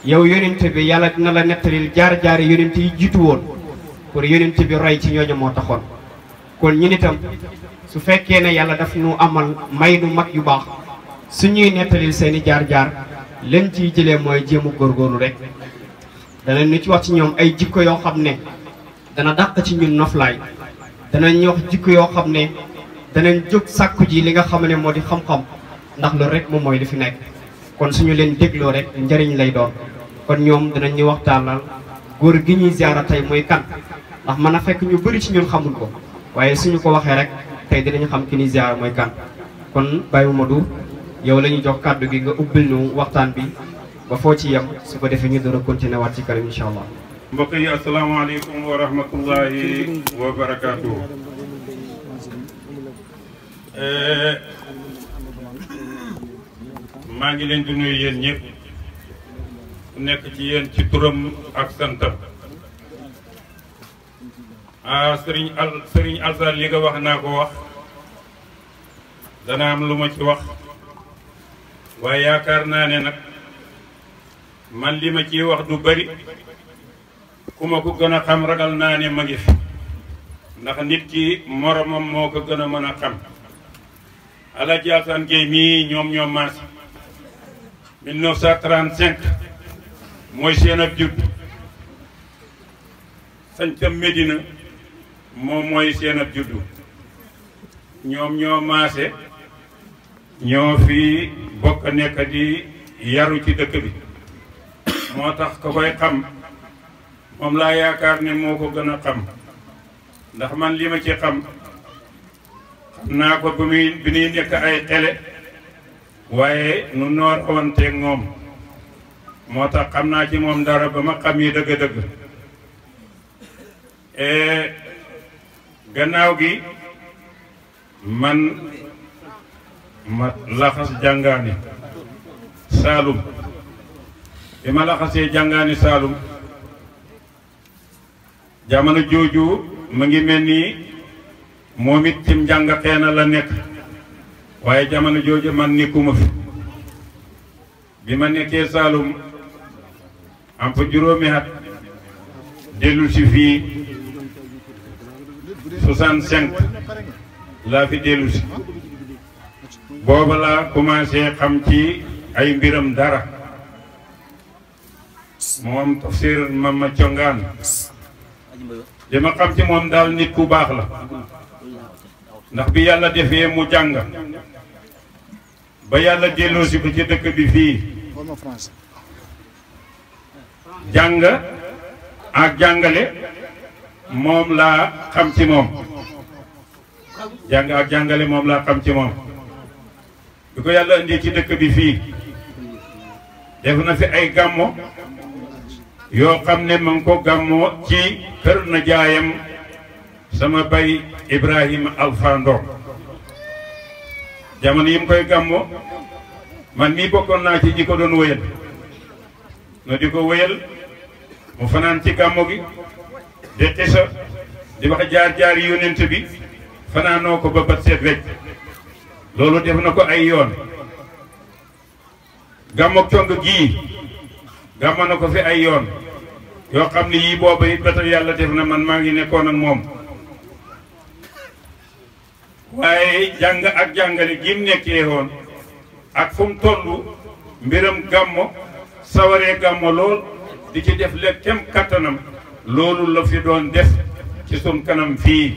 yow yonent bi yàlla dina la nettalil jaar-jaari yonent yi jiitu woon pour yonent bi roy ci ñooñu moo taxoon. kon ñun itam su fekkee ne yàlla daf nu amal may nu mag yu baax su ñuy nettalil seeni jaar-jaar leen ciy jëlee mooy jéemu góorgóorlu rek danañ ñu ci wax ci ñoom ay jikko yoo xam ne dana dàq ci ñun noflaay danañ wax jikko yoo xam ne danañ jóg sàkku ji li nga xam ne moo di xam-xam ndax loolu rek moom mooy li fi nekk. kon suñu leen dégloo rek njëriñ lay doon kon ñoom dinañ ñu waxtaanal góor gi ñuy ziara tey mooy kan ndax mën a fekk ñu bëri ci ñun xamul ko waaye suñu ko waxee rek tey dinañ xam ki ñuy ziara mooy kan. kon Baye Mamadou yow la ñuy jox kàddu gi nga ubbil ñu waxtaan bi ba foo ci yem su ko defee ñu door a continuer waat ci kanam incha allah. mbokk yi asalaamaaleykum wa rahmatullahi wa barakaatu. maa ngi leen di nuyu yéen ñëpp ku nekk ci yéen ci turam ak santam. Serigne Alsaan li nga wax naa ko wax dana am lu ma ci wax waaye yaakaar naa ne nag man li ma ciy wax du bari ku ma ko gën a xam ragal naa ne ma ngi fi ndax nit ki moromam moo ko gën a mën a xam. Alaaji Alsaan Géey mii ñoom ñoom maas 1935 mooy seen ab judd sañtam Medina moom mooy seen ab juddu ñoom ñoo maase ñoo fi bokk nekk di yaru ci dëkk bi moo tax ko koy xam moom laa yaakaar ne moo ko gën a xam ndax man li ma ci xam naa ko bi ñuy nekk ay xele waaye nu noor awanteeg moom moo tax xam naa ci moom dara ba ma xam yi dëgg-dëgg. gannaaw gi man ma laxas jàngaani Saalum bi ma laxasee jàngaani Saalum jamono jooju mu ngi mel ni moom it cim njàng xeena la nekk waaye jamono jooju man nekkuma fi bi ma nekkee Saalum am fa juróomi at dellu si fii 65 laa fi dellu si booba laa commencé xam ci ay mbiram dara moom tafsir Mama Congaan li ma xam ci moom daal nit ku baax la ndax bi yàlla defee mu jàng ba yàlla delloosi ko ci dëkk bi fii jàng ak jàngale moom laa xam ci moom jàng ak jàngale moom laa xam ci moom bi ko yàlla indi ci dëkk bi fii def na fi ay gàmmo yoo xam ne ma ngi ko gàmmoo ci kër na jaayam sama bay Ibrahima Alpha Ndong jamono yi mu koy gàmmoo man mii bokkoon naa ci ñi ko doon wéyal no di ko wéyal mu fanaan ci gàmmo gi di xisa di wax jaar-jaar yonent bi fanaanoo ko ba bat seet wecc loolu def na ko ay yoon gàmmoog cong gii gàmmo na ko fi ay yoon yoo xam ne yii booba it ba tey yàlla def na man maa ngi nekkoon ak moom waaye jàng ak jàngale gi mu nekkee woon ak fu mu toll mbiram gàmmo sawaree gàmmo lool di ci def lépp kem kattanam loolu la fi doon def ci sun kanam fii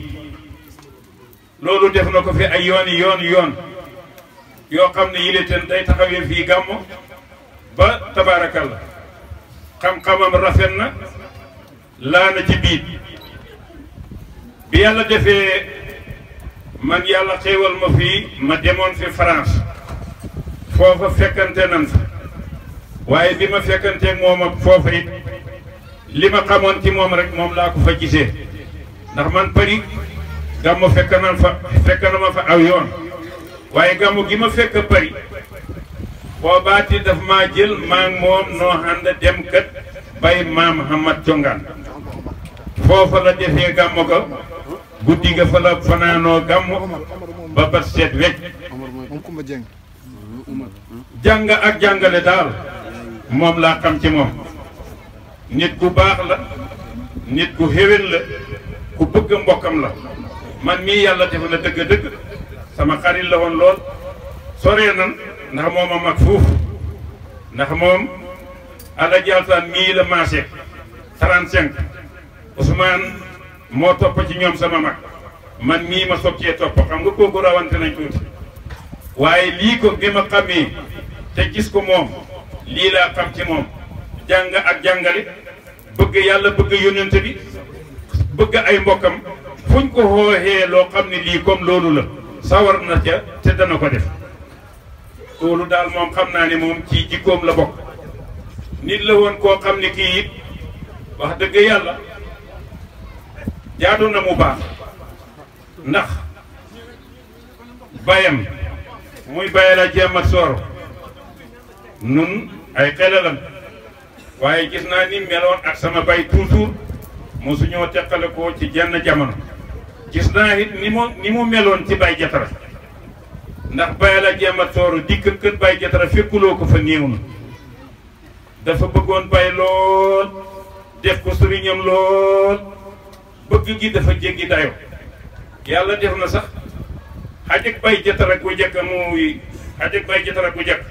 loolu def na ko fi ay yoon yoo xam ne yile ten day taxawee fii gàmmo ba tabaarakalla xam-xamam rafet na laa na ci biit bi yàlla defee man yàlla xéewal ma fii ma demoon fi France foofa fekkante nan fa waaye bi ma fekkanteeg moom ak foofa it li ma xamoon ci moom rek moom laa ko fa gisee ndax man Paris gàmmu fekk na ma fa aw yoon waaye gàmmu gi ma fekk Paris boobaati daf maa jël maa ngi moom noo ànd dem kat bay maam Hamad Congaan foofa la defee gàmmu ko guddi ga fa la fanaanoo gàmmu ba bat seet wecc jàng ak jàngale daal moom laa xam ci moom nit ku baax la nit ku xéwén la ku bëgg mbokkam la man mii yàlla def na dëgg-dëgg sama xarit la woon lool soree nan ndax moom a mag fuuf ndax moom Alaaji Alsaan mii la maase 35 Ousmane moo topp ci ñoom sama mag man mii ma soog cee topp xam nga kooku rawante nañ tuuti waaye lii ko bi ma xamee te gis ko moom lii laa xam ci moom jàng ak jàngale bëgg yàlla bëgg yónnent bi bëgg ay mbokkam fuñ ko xooxee loo xam ne lii comme loolu la sawar na ca te dana ko def loolu daal moom xam naa ne moom ci jikkoom la bokk nit la woon koo xam ne kii it wax dëgg yàlla jaadu na mu baax ndax bayam muy baye la jéemat sooro nun ay xelalan waaye gis naa ni meloon ak sama bay toujours mosu ñoo teqale ko ci jenn jamono gis naa it ni mu meloon ci bay jatara ndax baye la jéemat sooro dikk kër bay jatara fekkuloo ko fa néew na dafa bëggoon bay lool def ko sëriñam lool bëgg gi dafa jéggi dayo yàlla def na sax xajëk bay jatara gu jëkk muy xajëk bay jatara gu jëkk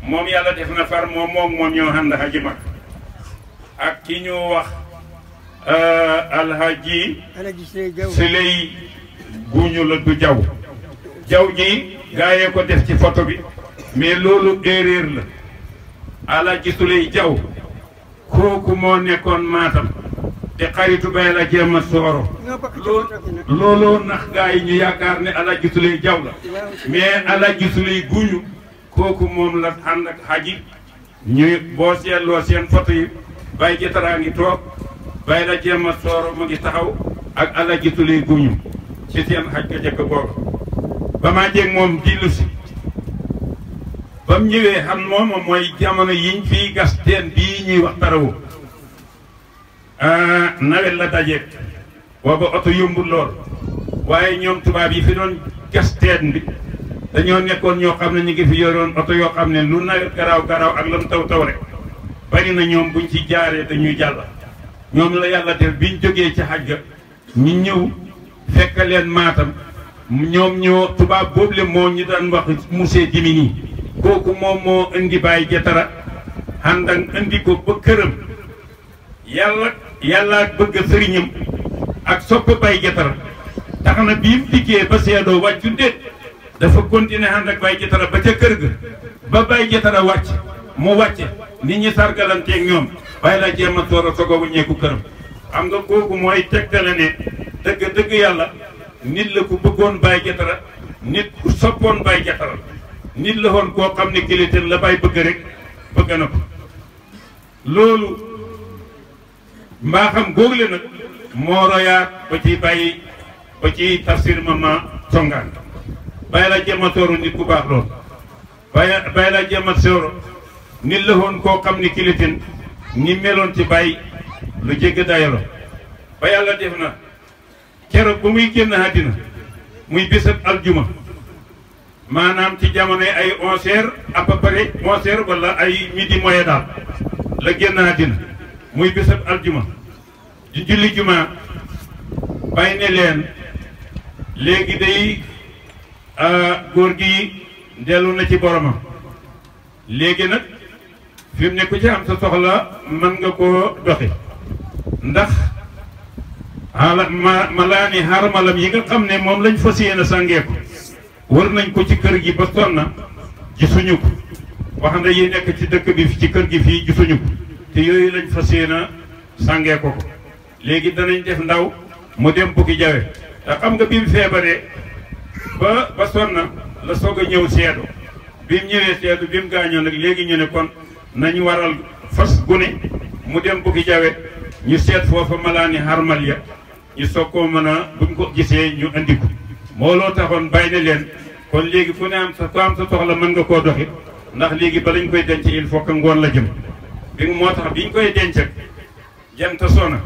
moom yàlla def na far moom ñoo ànd haji mag ak ki ñu wax alhaji Siley guñu la du jaw ji gaayee ko def ci photo bi mais loolu erreur la alhaji Siley jaw kooku moo nekkoon Matam te xaritu bay la jéem a sooro looloo nax gaa yi ñu yaakaar ne alhaji Siley jaw la mais alhaji Siley guñu kooku moom la ànd ak haji ñu boo seetloo seen photo yi bay jataraa ngi toog bay la jéem a sooro mu ngi taxaw ak alhaji Siley guñu ci seen xaj ka jëkk boobu ba maa jéeg moom dillu si ba mu ñëwee xam moom mooy jamono yiñ fii gas teen bii ñuy wax tarawu nawet la dajeeg booba oto yombul lool waaye ñoom tubaab yi fi doon gas teen bi dañoo nekkoon ñoo xam ne ñu ngi fi yoroon oto yoo xam ne lu nawet garaaw ak lam taw rek bari na ñoom buñ ci jaaree dañuy jàll ñoom la yàlla def biñ jógee ci xaj ga ñu ñëw fekk leen Maatam ñoom ñoo tubaab boobu le moo ñu daan wax monsieur Dimini kooku moom moo indi Baye Jatara ànd ak indi ko ba këram yàlla bëgg sëriñam ak sopp Baye Jatara tax na bii mu dikkee ba seedoo wàccu déet dafa continuer ànd ak Baye Jatara ba ca kër ga ba Baye Jatara wàcc mu wàcce nit ñi sargalanteeg ñoom Baye la jéem a soor a soog a wuññeeku këram xam nga kooku mooy tegtale ne dëgg yàlla nit la ku bëggoon Baye Jatara nit ku soppoon Baye Jatara nit la woon koo xam ne kiliteen la Baye bëgg rek bëgg na ko loolu mbaaxam google nag moo royaat ba ci Baye ba ci tafsir mama songaan Baye la jéem a sooru nit ku baax lool Baye la jéem a sooru nit la woon koo xam ne kiliteen ni meloon ci Baye lu jégg dayalo ba yàlla def na keroog ba muy génn àddina muy bésab aljuma maanaam ci jamono ay 11h à peu près 11h wala ay midi moyen daal la génn àddina muy bésab aljuma di julli juma bàyyi ne leen léegi day góor gi dellu na ci boromam léegi nag fi mu ne ku ci am sa soxla mën nga koo doxi ndax malaani xarmalam yi nga xam ne moom lañ fas yéene sàngeeku wër nañ ko ci kër gi ba sonna gisuñu ko wax na yi nekk ci dëkk bi ci kër gi fii gisuñu ko te yooyu lañ fas yéene sàngeeku ko léegi danañ def ndaw mu dem bukki jawe te xam nga bi mu feebaree ba sonna la soog a ñëw seedu bi mu ñëwee seedu bi mu gaañoo nag léegi ñu ne kon nañ waral fas gune mu dem bukki jawe ñu seet foofa malaani xarmal ya ñu soog koo mën a buñ ko gisee ñu andi ko moo loo taxoon bàyyi ne leen kon léegi fu ne am sa soxla mën nga koo doxi ndax léegi ba lañ koy denc il faut que ngoon la jëm bi moo tax biñ koy denc ak jant sona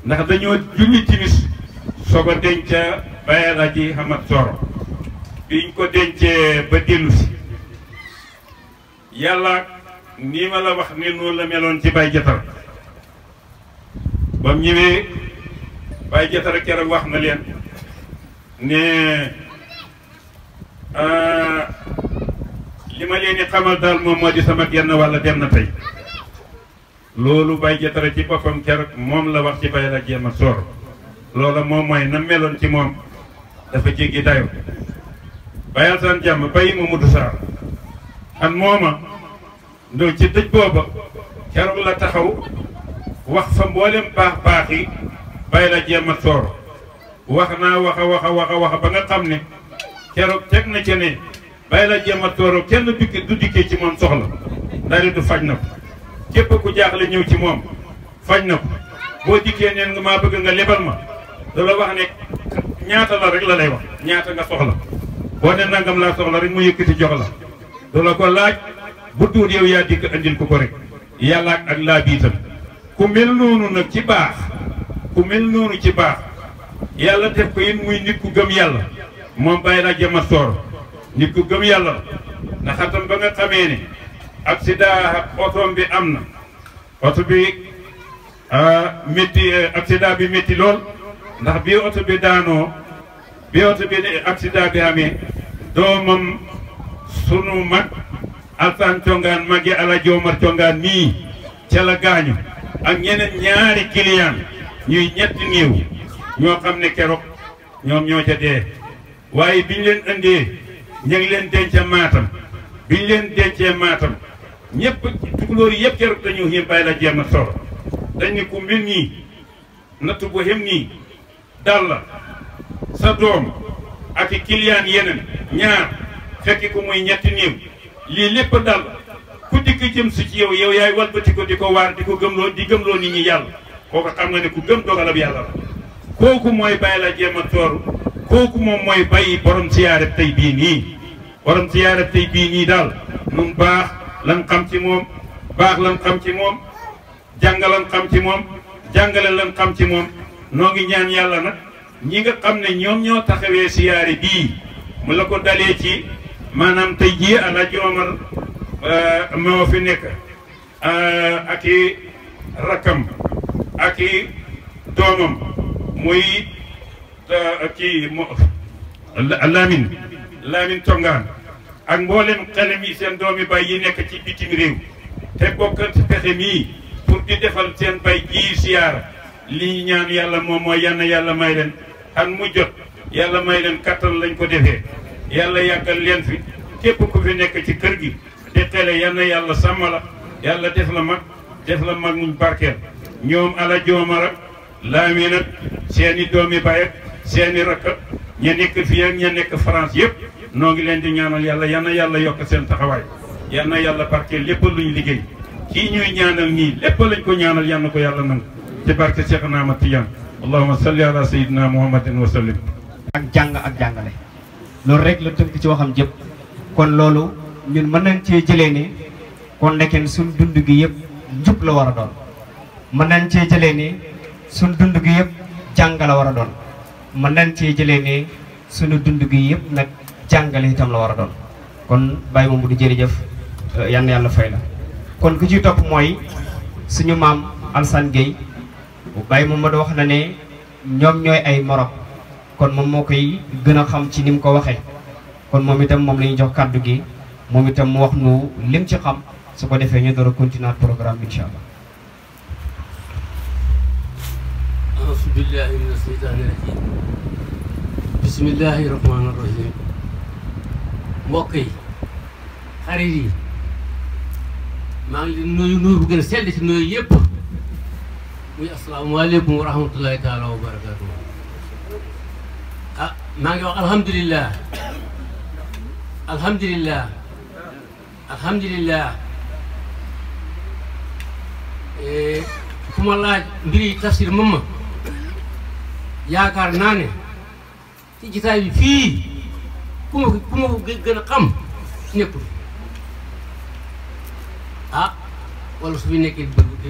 ndax dañoo julli timis soog a denc Baye Alaaji Hamad Sooro biñ ko dencee ba dellu si yàlla nii ma la wax ni noonu la meloon ci Baye Jatara ba mu ñëwee Baye Jatara keroog wax na leen ne li ma leen di xamal daal moom moo di sama genn walla dem na tey loolu Baye Jatara ci boppam keroog moom la wax ci Baye la jéem a soor loola moom mooy na meloon ci moom dafa jéggi dayo Baye Alsaan Jàmm Baye Mamadou Sarr an mooma ndo ci dëj booba keroog la taxaw wax fa mboolem baax yi Baye la jéem a soor wax naa wax ba nga xam ne keroog teg na ca ne Baye la jéem a soor kenn du dikkee ci moom soxla ndari du faj na ko képp ku jaaxle ñëw ci moom faj na ko boo dikkee neen nga maa bëgg nga lebal ma da la wax ne ñaata la rek la lay wax ñaata nga soxla boo ne nangam laa soxla rek mu yëkkati jox la du la ko laaj bu duut yow yaa dikk andil ko rek yàlla ak laa biitam ku mel noonu nag ci baax ku mel noonu ci baax yàlla def ko it muy nit ku gëm yàlla moom Baye la jëma soor nit ku gëm yàlla na xatam ba nga xamee ne accident otoom bi am na oto bi métti accident bi métti lool ndax bi oto bi daanoo bi oto bi accident bi amee doomam sunu mag Alsaan Congaan magi Ala Joomar Congaan mii ca la gaañu ak ñeneen ñaari client ñuy ñetti néew ñoo xam ne keroog ñoom ñoo ca dee waaye biñ leen indee ñu ngi leen denca Maatam biñ leen dencee Maatam ñëpp tukulóor yi yëpp keroog dañu xim Baye la jéem a soor dañ ne ku mel nii natt bu xem nii dal la sa doom ak i client yeneen ñaar fekki ko muy ñetti néew lii lépp dal ku dikk jëm si ci yow yaay walbati ko di ko waar di ko gëmloo nit ñi yàlla kooku xam nga ne ku gëm dogalab yàlla la kooku mooy Baye la jéem a soor kooku moom mooy Baye borom siyaareb tey bii nii borom siyaareb tey bii nii daal nun baax lan xam ci moom baax lan xam ci moom jàngalan xam ci moom jàngale lan xam ci moom noo ngi ñaan yàlla nag ñi nga xam ne ñoom ñoo taxawee siyaare bii mu la ko dalee ci maanaam tey jii Alaaji Omar moo fi nekk ak i rakkam ak i doomam muy kii Lamine Congaan ak mboolem xelem yi seen doomi bay yi nekk ci bitim réew te bokkal ci pexe mii pour di defal seen bay ji siyaara li ñaan yàlla moom mooy yann yàlla may leen xan mu jot yàlla may leen kattan lañ ko defee yàlla yàggal leen fi képp ku fi nekk ci kër gi te xele yann yàlla sàmm la yàlla def la mag muñ barkeel ñoom Ala Joomar ak Lamin ak seeni doomi bay ak seeni rakk ña nekk fii ak ña nekk France yëpp noo ngi leen di ñaanal yàlla yann yàlla yokk seen taxawaay yann yàlla barkeel lépp luñ liggéey kii ñuy ñaanal nii lépp lañ ko ñaanal yann ko yàlla nangu ci barke Cheikh Naama Tijaan allahumma salli ala sayyidina muhammadin wa sallim ak jàng ak jàngale loolu rek la tënk ci waxam jëpp kon loolu ñun mën nañ cee jëlee ne kon nekkee suñ dund gi yëpp njub la war a doon mën nañ cee jëlee ne suñ dund gi yëpp jàng la war a doon mën nañ cee jëlee ne suñu dund gi yëpp nag jàngale itam la war a doon kon Baye Mamadou jërëjëf yal na yàlla fay la kon ku ci topp mooy suñu maam Alsaan Gueye Baye Mamadou wax na ne ñoom ñooy ay morom kon moom moo koy gën a xam ci ni mu ko waxee kon moom itam moom la ñuy jox kàddu gi moom itam mu wax nu lim ci xam su ko defee ñu door a continuer programme bi incha allah. auzu billaahi mina sheytaani rajiim bismillaahi rahmaani rahiim mbokk yi xarit yi maa ngi leen nuyu bu gën a sell ci nuyu yëpp muy asalaamaaleykum wa rahmatullahi taala wa barakaatu. ah maa ngi wax alhamdulilah alhamdulilah ku ma laaj mbiri tafsir mamma yaakaar naa ne ci jitaay bi fii ku ma ko gën a xam nekkul ah wala su fi nekkee bëgg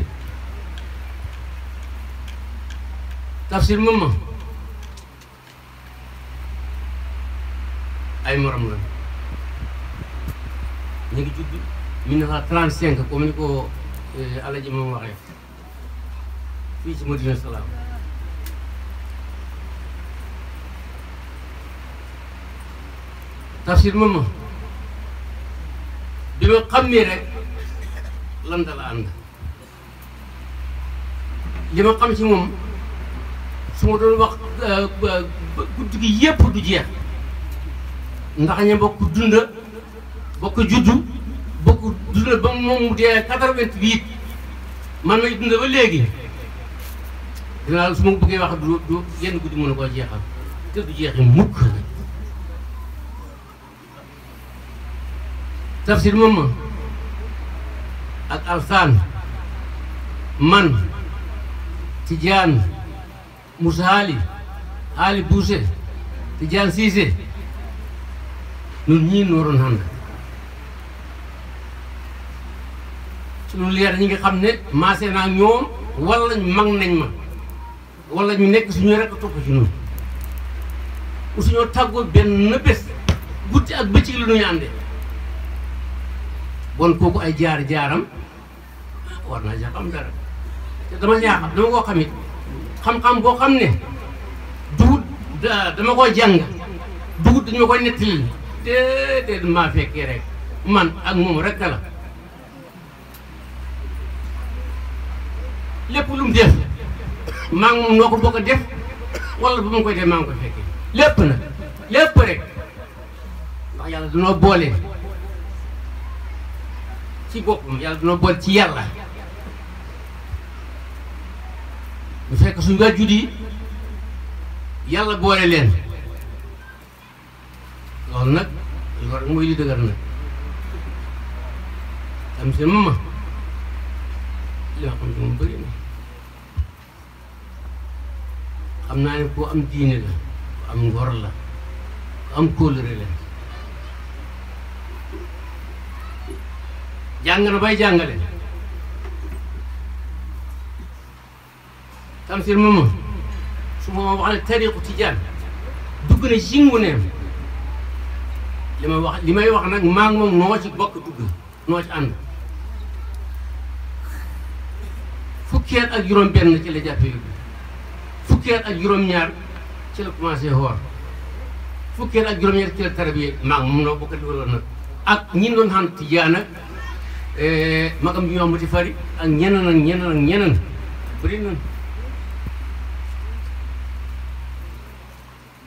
tafsir mamma ay morom la ñu ngi judd 1935 comme ni ko Alaji moom waxee fii ci Madina Salaam Tafsir moom bi ma xam ni rek lan dala ànd li ma xam ci moom su ma doon wax guddi gi yépp du jeex ndax ña bokk dunda bokk juddu bokk dunda ba moom mu dee 88 man may dunda ba léegi dinaa su ma bëggee wax du yenn guddi mën a koo jeexal te du jeexi mukk Tafsir moom ak Alsaan man Tijaan Moussa Ali Bousse Tijaan Cissé ñun ñii nooroon ànd suñu leer ñi nga xam ne maase naa ñoom wala mag nañ ma wala ñu nekk suñu rek topp ci ñun suñoo tàggoo benn bés guddi ak bëccëg la ñuy ànde bon kooku ay jaar-jaaram war naa ja xam dara te dama koo xamit xam-xam boo xam ne dugut dama koy jàng dugut dañu ma koy nettali déedéet maa fekkee rek man ak moom rek la lépp lu mu def maa ngi moom noo ko bokk a def wala bu ma koy def maa ngi koy fekkee lépp nag lépp rek ndax yàlla dunoo boole ci boppam yàlla dunoo boole ci yàlla bu fekk suñu waajur yi yàlla boole leen loolu nag loolu rek mooy li dëgër nag am seen mama li nga xam ne moom bëri na xam naa ne koo am diine la ku am ngor la ku am kóllëre la jàng na bay jàngale Tamsir moom su ma wax ne tariqu tijaan dugg na ci nguneem li may wax nag maa ngi moom noo ci bokk dugg noo ci ànd fukki at ak juróom benn ci la jàppee fukki at ak juróom ñaar ci la commencé xoor fukki at ak juróom ñaar ci la tarbiya maa ngi moom noo bokk dugaloon nag ak ñi doon xam tijaan ak magam bi ñoom ti fari ak ñeneen ak ñeneen ak ñeneen bëri na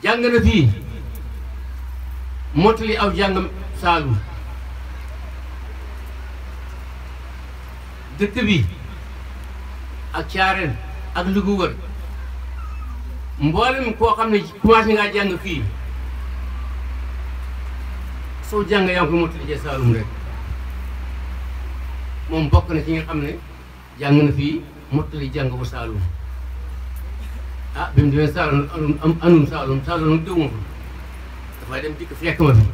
jàng na fii mottali aw jàngam Saalum dëkk bi ak Caareen ak li ko wër mboolem koo xam ne commencé ngaa jàng fii soo jàng yaa ngi koy mottali ci Saalum rek moom bokk na ci nga xam ne jàng na fii mottali jàng bu Saalum ah bi mu demee Saalum anum Saalum nag déw ma fa dafay dem dikk fekk ma fi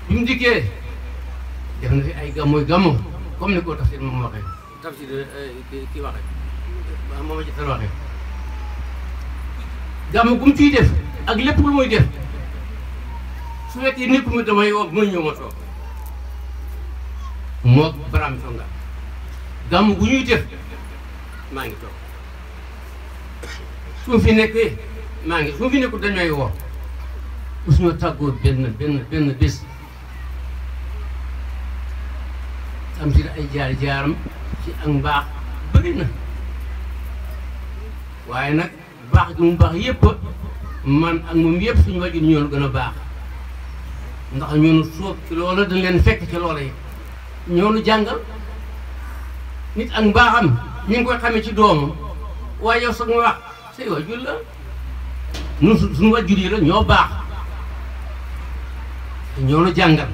bi mu dikkee def na fi ay gàmmoy gàmmo comme ni ko Tafsir moom waxee Tafsir kii waxee moom a jëtal waxee gàmmo gu mu ciy def ak lépp lu muy def su fekkee nekku mi damay woo ma ñëw ma toog moo baraam songa gàmmo gu ñuy def maa ngi toog su ma fi nekkee maa ngi su ma fi nekkul dañooy woo suñu tàggoo benn bés Tamsir ay jaar-jaaram ci ak mbaax bëri na waaye nag baax gi mu baax yëpp man ak moom yëpp suñu wajur ñoonu gën a baax ndax ñoonu soob ci loola dañ leen fekk ci loola yi ñoonu jàngal nit ak mbaaxam ñu ngi koy xamee ci doomam waaye yow sax nga wax say wajur la ñun suñu wajur yi la ñoo baax ñoonu jàngal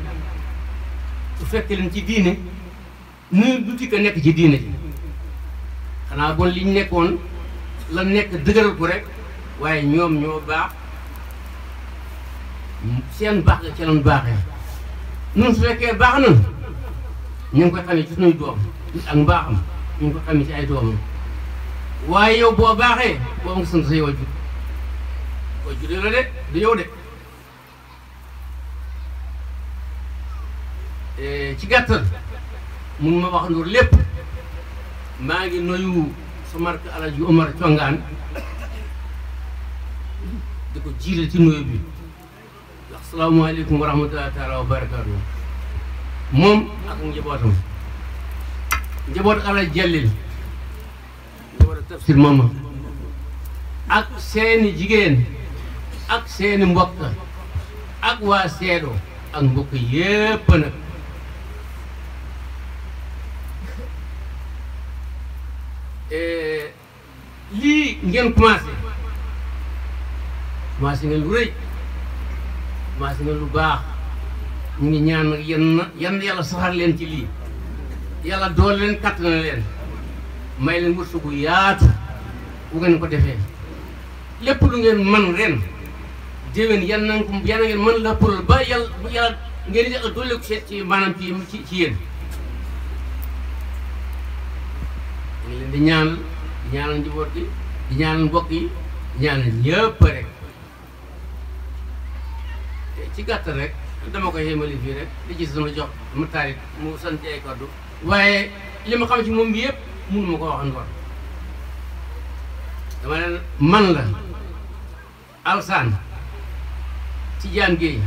su fekkee leen ci diine nu du tikka nekk ci diine ji xanaa bon liñ nekkoon la nekk dëgëral ko rek waaye ñoom ñoo baax seen baax nga ci lañ baaxee nun su fekkee baax na ñu ngi koy xamee ci suñuy doom ak mbaaxam ñu ngi koy xamee ci ay doomam waaye yow boo baaxee boo nga sant say wajur la de du yow de ci gàttal mun ma wax ndur lépp maa ngi nuyu sama rakk Alaaji Omar Congaan di ko jiital ci nuyu bi ndax salaamaaleykum wa rahmatullahi taala wa barakaatu moom ak njabootam njaboot Alaaji Jallil njaboot Tafsir Mama ak seeni jigéen ak seeni mbokk ak waa Seedo ak mbokk yépp nag lii ngeen commencé ngeen lu rëy commencé ngeen lu baax ñu ngi ñaan nag yenn yàlla saxar leen ci lii yàlla dool leen katt na leen may leen wërsëgu yaatu bu ngeen ko defee lépp lu ngeen man ren déwén yan ngeen mën la pour ba yàlla ngeen di doole ko seet ci maanaam ci yéen ñu leen di ñaanal njaboot gi di ñaanal mbokk yi di ñaanal ñëpp rek ci gàttal rek dama koy yéemali fii rek di ci sama jox ma taarit mu sant ay kaddu waaye li ma xam ci moom bi yëpp mënu ma ko wax encore dama leen man la Alsaan Tidiane Gueye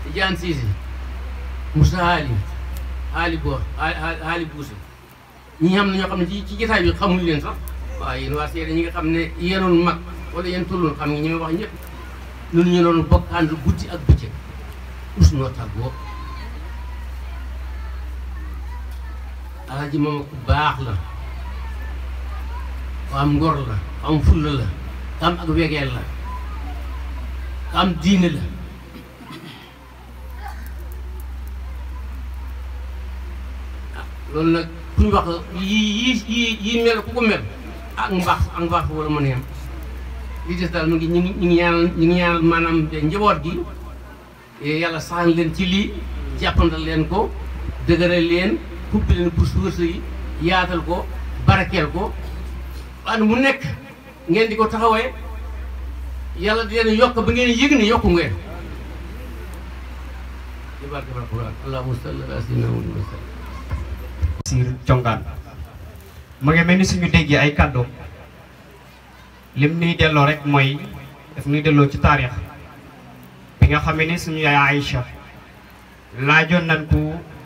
Tidiane Cissé Moussa Ali Buuse ñi xam ne ñoo xam ne ci jotaay bi xamuñ leen sax waaw yéen waa Seede ñi nga xam ne yéenoon mag wala yéen tulloon xam nga ñi may wax ñëpp ñun ñu doon bokk ànd guddi ak bëccëg us noo tàggoo Alaaji Mama ku baax la ku am ngor la ku am fulla la ku am ak wegeel la ku am diine la loolu nag ku ñu wax yii mel ku ko mel ak mbaax wala mën a yem li des daal ñu ngi ñaanal maanaam njaboot gi yàlla saxal leen ci lii jàppandal leen ko dëgëral leen kubbi leen pour wërsëg yi yaatal ko barakeel ko ànd mu nekk ngeen di ko taxawee yàlla di leen yokk ba ngeen yëg ne yokku ngeen ci barke alquran allahumma salli ala sayyidina Muhammad Tafsir Congaan mu ngi mel ni suñu déggee ay kàddoom lim nuy delloo rek mooy daf nuy delloo ci taarix bi nga xamee ne suñu yaay Aïcha laajoon nañ ko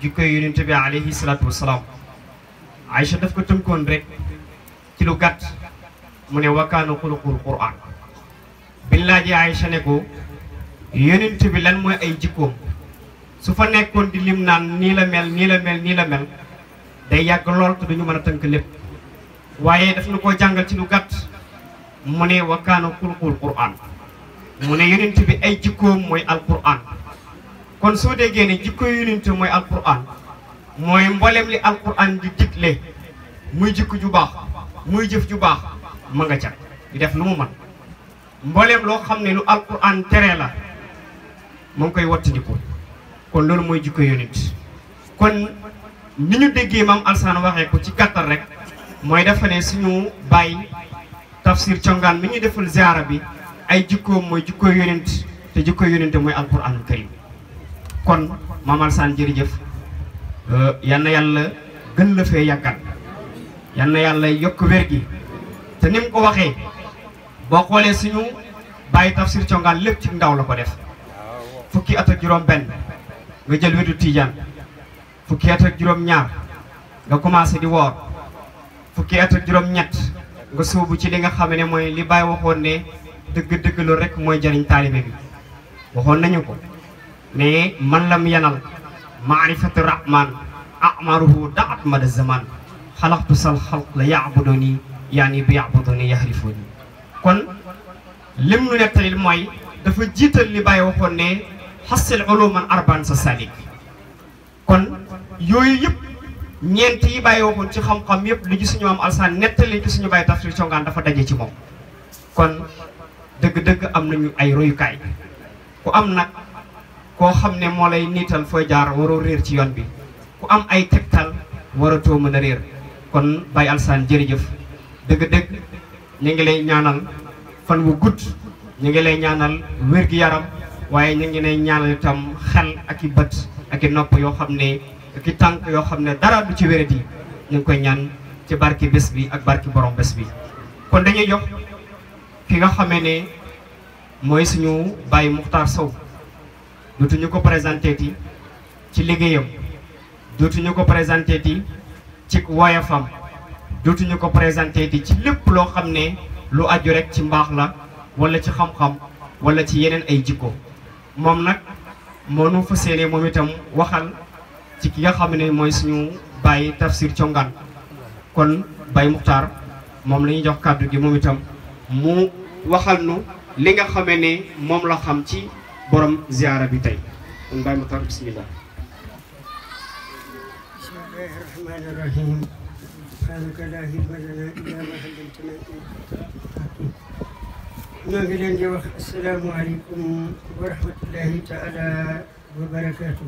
jikkoy yonent bi alayhi salaatu wasalaam Aïcha daf ko tënkoon rek ci lu gàtt mu ne wa kaana xuluqul Qur'an biñ laajee Aïcha ne ko yonent bi lan mooy ay jikkoom su fa nekkoon di lim naan nii la mel nii la mel nii la mel day yàgg lool te duñu mën a tënk lépp waaye daf na koo jàngal ci lu gàtt mu ne wa kaana xuluqul Qur'an mu ne yonent bi ay jikkoom mooy alquran kon soo déggee ne jikko yonent mooy alquran mooy mboolem li alquran di digle muy jikko ju baax muy jëf ju baax ma nga ca di def lu mu mën mboolem loo xam ne lu alquran tere la mu ngi koy wattandiku kon loolu mooy jikko yonent kon ni ñu déggee maam Alsaan waxee ko ci gàttal rek mooy dafa ne suñu bàyyi Tafsir Congaan mi ñuy defal ziara bi ay jikkoom mooy jikko yonent te jikko yonent mooy alquranul karim kon maam Alsaan jërëjëf yal na yàlla gën la fee yàggal yal na yàlla yokk wér gi te ni mu ko waxee boo xoolee suñu bàyyi Tafsir Congaan lépp ci ndaw la ko def fukki at ak juróom benn nga jël wetu Tijaan fukki at ak juróom ñaar nga commencé di woor fukki at ak juróom ñett nga sóobu ci li nga xam ne mooy li Baay waxoon ne dëgg-dëgg loolu rek mooy jariñ taalibe bi waxoon nañu ko ne man lam yanal maarifatu rahman amaruhu daat mada zaman xalaxtu sal xalq la yaabuduni yaani bi yaabuduni yahrifuni kon lim nu nettalil mooy dafa jiital li Baay waxoon ne xasil uluman arban sa salik kon yooyu yëpp ñeent yi Baay waxoon ci xam-xam yëpp li ci suñu am Alsaan nettali ci suñu Baay Tafsir Congaan dafa daje ci moom kon dëgg-dëgg am nañu ay royukaay ku am nag koo xam ne moo lay niital fooy jaar waroo réer ci yoon bi ku am ay tegtal waratoo mën a réer kon Baay Alsaan jërëjëf dëgg-dëgg ñu ngi lay ñaanal fan wu gudd ñu ngi lay ñaanal wér-gi-yaram waaye ñu ngi lay ñaanal itam xel ak i bët ak i nopp yoo xam ne ak i tànk yoo xam ne dara du ci wéradi ñu ngi koy ñaan ci barki bés bi ak barki borom bés bi. kon dañuy jox ki nga xamee ne mooy suñu Baye Muxtaar Sow dootuñu ko présenté ti ci liggéeyam dootuñu ko présenté ti ci woyafam dootuñu ko présenté ti ci lépp loo xam ne lu aju rek ci mbaax la wala ci xam-xam wala ci yeneen ay jikko moom nag moo nu fas yéene moom itam waxal ci ki nga xam ne mooy suñu Baye Tafsir Thiongaan kon Baye Muxtaar moom la ñuy jox kàddu gi moom itam mu waxal nu li nga xamee ne moom la xam ci borom ziyaara bi tey kon Baye Muxtaar bismillah. bismillahi rahmani rahim subhanaka la ilma lana illa ma allamtana ñoo ngi leen di wax asalaamu aleykum wa rahmatullahi taala wa barakaatu.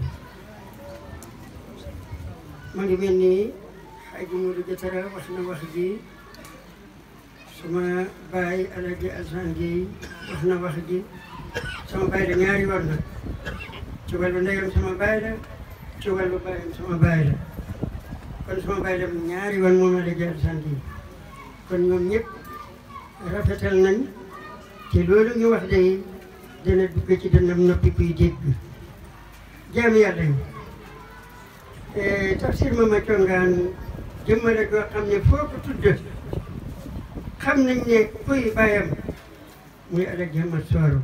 ma ngi mel ni Xaaji Moodu Jatara wax na wax ji suma baay Alaaji Alsaan Géey wax na wax ji sama baay la ñaari yoon la ci wàllu ndeyam sama baay la ci wàllu baayam sama baay la kon sama baay la ñaari yoon moom Alaaji Alsaan Géey kon ñoom ñëpp rafetal nañ te loolu ñu wax de dana dugg ci dënnam noppi kuy dégg jaami yàlla yi Tafsir Mama Thiongaan jëmmale goo xam ne foo ko tudd xam nañ ne kuy baayam muy Alaaji Ahmad Sooro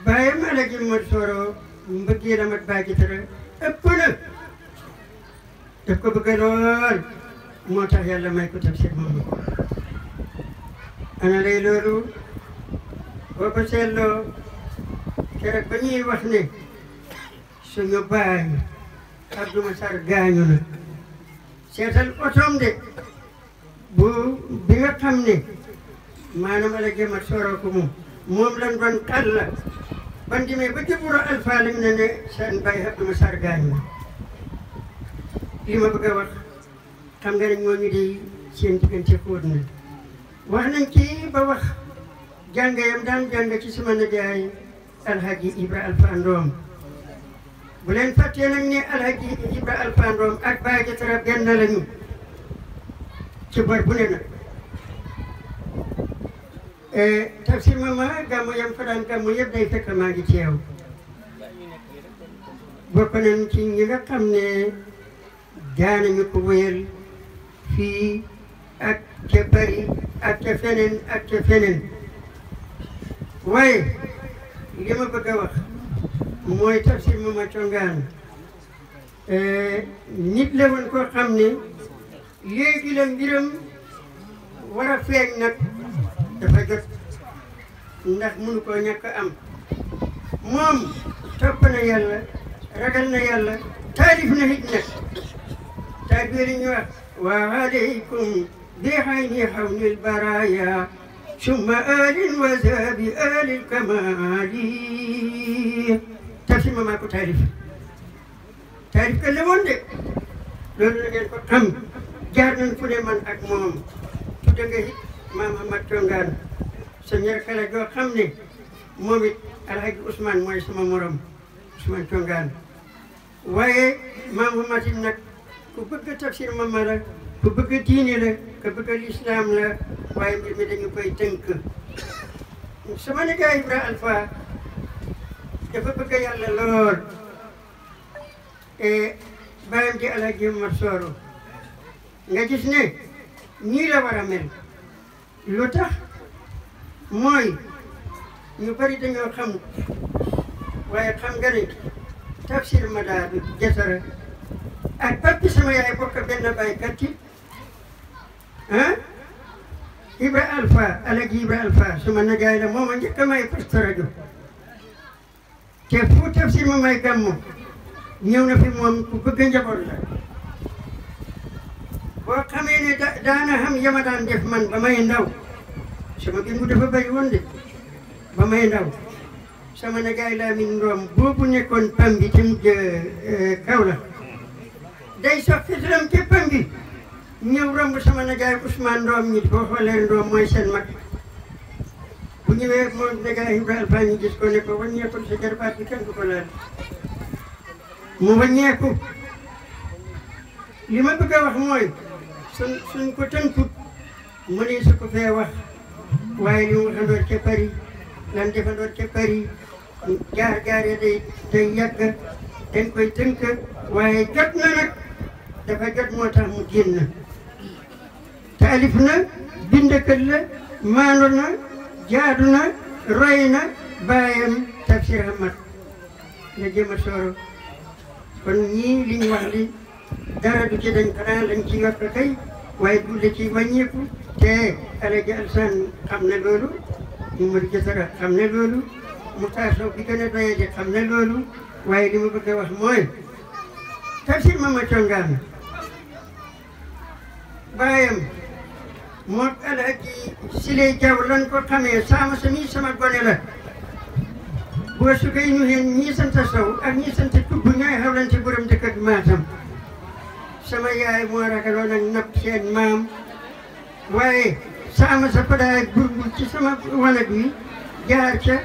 baayam Alaaji Ahmad Sooro mbëggeelam ak Baay Jatara ëpp na daf ko bëgg lool moo tax yàlla may ko Tafsir Mama ana lay loolu boo ko seetloo keroog ba ñuy wax ne suñu baay Abdou Massar gaañu na seetal otoom de bi nga xam ne maanaam Alaaji Ahmad Sooro ko moom lañ doon kàlla ban demee ba jëburo alpha lañ ne seen baay Abdou Massar gaañu na li ma bëgg a wax xam nga ne ñooñu di seen diggante xóot na wax nañ ci ba wax jàngayam daan jàng ci sama nijaay Alhaji Ibra Alpha Ndoom bu leen fàttee nag ne Alhaji Ibra Alpha Ndoom ak Baay Jatara benn lañu ci bor bu ne nag Tafsir Mama gàmmu yam fa daan gàmmu yëpp day fekk maa ngi teew bokk nañ ci ñi nga xam ne daanañu ko wéyal fii ak ca bari ak ca feneen ak ca feneen waaye li ma bëgg a wax mooy Tafsir Mama Thiongaan nit la woon koo xam ne léegi la mbiram war a feeñ nag dafa jot ndax mënu koo ñàkk am moom topp na yàlla ragal na yàlla taalif na hit nag taalibe li ñu wax wa alaykum bi hayni hawnil baraya summa alin wa zabi alil kamali Tafsir Mama ko taalif ka la woon de loolu la ngeen ko xam jaar nañ fu ne man ak moom tudde nga it Maam Ahmad Thiongaan sa ñaar kala joo xam ne moom it Alhaji Ousmane mooy sama morom Ousmane Thiongaan waaye Maam Ahmad it nag ku bëgg Tafsir Mama la ku bëgg diine la ku bëgg lislaam la waaye mbir mi dañu koy tënk sama nijaay Ibra Alpha dafa bëgg yàlla lool bàyyam di Alaaji Ahmad Sooro nga gis ne nii la war a mel lu tax mooy ñu bari dañoo xam waaye xam nga ne Tafsir Mada Jatara ak papi sama yaay bokk benn baykat yi Ibra Alpha Alaaji Ibra Alpha suma nijaay la mooma njëkk a may poste rajo te fu Tafsir ma may gàmmu ñëw na fi moom ku bëgg njaboot la boo xamee ne daana xam yama daan def man ba may ndaw sama bi mu dafa bëri woon de ba may ndaw sama nijaay Lamin Ndoom boobu nekkoon pam bi te mujj kaw la day sox fitalam ci pam bi ñëw romb sama nijaay Ousmane Ndoom ñi boo xoolee Ndoom mooy seen mag bu ñëwee moom nijaay Ibra Alpha ñu gis ko ne ko wàññeekul sa jarbaat bi kenn du ko laal mu wàññeeku li ma bëgg a wax mooy suñ ko tënkut mu ne su ko fee wax waaye li mu waxandoor ca Paris lan defandoor ca Paris jaar ya day yàgg dañ koy tënk waaye jot na nag dafa jot moo tax mu génn taalif na bindkat la maandu na jaadu na roy na baayam Tafsir Ahmad la jëm a sooro kon ñii li ñu wax li dara du ci dañ xanaa lañ ci yokk kay waaye du la ci wàññeeku te Alaji Alsaan xam na loolu Momadou Diatara xam na loolu Moussa Sow bi gën a doye di xam na loolu waaye li ma bëgg a wax mooy Tafsir Mama Congaan baayam moo Alhaji Sile Jaw lan ko xamee sama gone la boo su koy ñu heen ñii sant Sow ak ñii sant Tubb ñooy xawlante borom dëkk ak Matam sama yaay moo ragaloon ak napp seen maam waaye sama sa padaay gurgul ci sama wanag wi jaar ca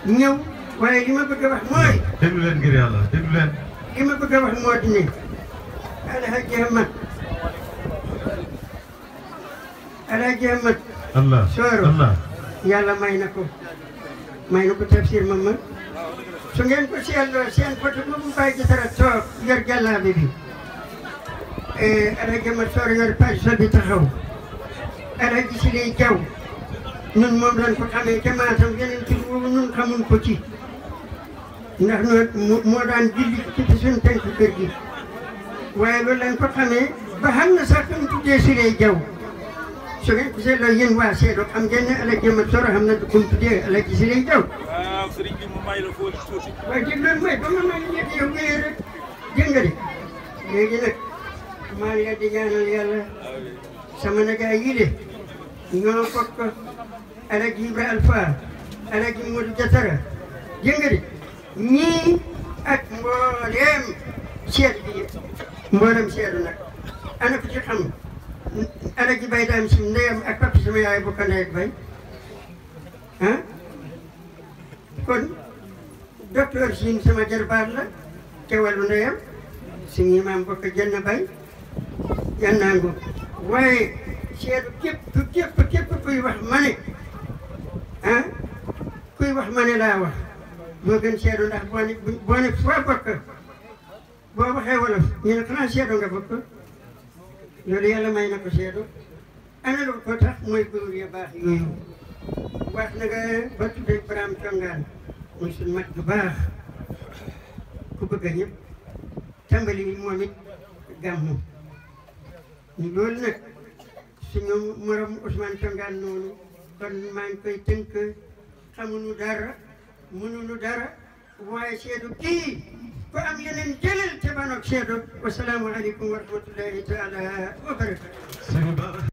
ñëw waaye li ma bëgg a wax mooy déglu leen ngir yàlla déglu leen li ma bëgg a wax moo di ne Alhaji Ahmad Allah Sooro Allah yàlla may na ko Tafsir Mama su ngeen ko seetloo seen photo boobu Baye Diatara toog yor jàllaabe bi Alhaji Ahmad Sooro yor page bi taxaw Alhaji Sile Jaw ñun moom lañ ko xamee ca Matam yeneen tur boobu ñun xamuñ ko ci ndax moo daan julli ci suñu tënk kër gi waaye loolu lañ ko xamee ba xam na sax ñu tuddee Sile Jaw su ngeen ko seetloo yéen waa Seedo xam ngeen ne Alhaji Ahmad Sooro xam na ku ñu tuddee Alhaji Sile Jaw waaw sëriñ bi mu may la fóoti tuuti. waaye dégg loolu mooy ba ma may nekk yow wéyee rek dégg nga de léegi nag maa ngi leen di ñaanal yàlla sama najaay yi de ñoo bokk Alhaji Ibra Alfa Alhaji Momadou Diatara dégg nga de ñii ak mbooleem seet bi mboolem seedu nag ana ko ci xam Alhaji Bay daam si ndeyam ak papi sama yaay bokk ndey ak bay ah kon docteur Sine sama jarbaat la te wàllu ndeyam suñu maam bokk jënn bay jànnaango waaye seedu képp kuy wax ma ne ah kuy wax ma ne laa wax moo gën seedu ndax boo ne foo bokk boo waxee wolof ñu ne xanaa seedu nga bokk loolu yàlla may na ko seedu ana lu ko tax mooy góor ya baax yooyu wax na nga ba tuddee Baraam Congaan muy suñu mag bu baax ku bëgg a ñëpp tàmbali moom it gàmmu loolu nag suñu morom Ousmane Congaan noonu kon maa ngi koy tënk xamuñu dara mënuñu dara waaye seedu kii ko am yeneen jëlal te banoog seedu wasalaamu aleykum wa rahmatullahi taala wa barakatu